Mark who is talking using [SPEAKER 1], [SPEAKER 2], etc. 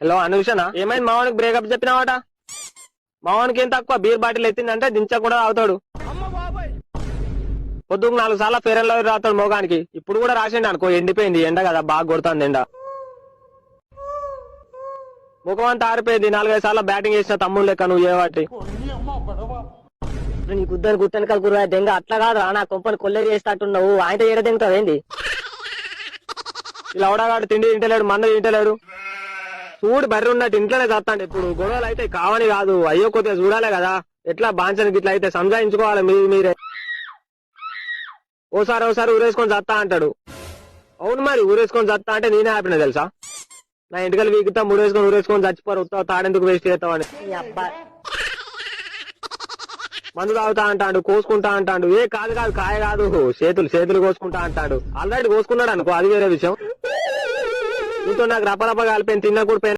[SPEAKER 1] Hello అనుషనా, ఏమైంది? మావానికి breakup చెప్పినావాట? మావానికి ఏం తక్కువ, బీర్ బాటిల్ ఎత్తిందంటే దించ కూడా తాగుతాడు. పొద్దుకు 4 సార్లు ఫేర్ అండ్ లవ్లీ రాతాడు మోగానికి. ఇప్పుడు కూడా రాసిండు అనుకో, ఎండిపోయింది ఎండ కదా, బాగా కొడుతుంది ఎండ. ముఖం అంతా ఆరిపోయింది. 4-5 సార్లు బ్యాటింగ్ చేసిన తమ్ముడు లెక్క నువ్వు ఏవాటి.
[SPEAKER 2] నీ గుద్దని గుత్తని కలుగురా దెంగ అట్లా కాదు నా కొంపని కొల్లేరు చేస్తాట్టున్నావు. ఆయన ఏడ దెంగుతావు ఏంది?
[SPEAKER 1] ఇలా అవడాగాడు తిండి తింటలేడు, మంద తింటలేడు. చూడు బర్రె ఉన్నట్టు ఇంట్లోనే చేస్తాండి. ఇప్పుడు గొడవలు అయితే కావని కాదు, అయ్యో కొద్దిగా చూడాలే కదా. ఎట్లా బాంచనికి ఇట్లా అయితే సంజాయించుకోవాలి మీరే. ఓసారి ఊరేసుకొని చస్తా అంటాడు. అవును మరి, ఊరేసుకొని చస్తా అంటే నేనే ఆపిన తెలుసా. నా ఇంటికల్ వీకుతా ఊరేసుకొని చచ్చిపోరు. తాడెందుకు వేస్ట్ చేస్తామని. మందు తాగుతా అంటాడు, కోసుకుంటా అంటాడు. ఏ కాదు కాయ కాదు, చేతులు కోసుకుంటా అంటాడు. ఆల్రెడీ కోసుకున్నాడు అనుకో, అది వేరే విషయం. నీతో నాకు రపరప కలిపోయింది, తిన్నా కూడా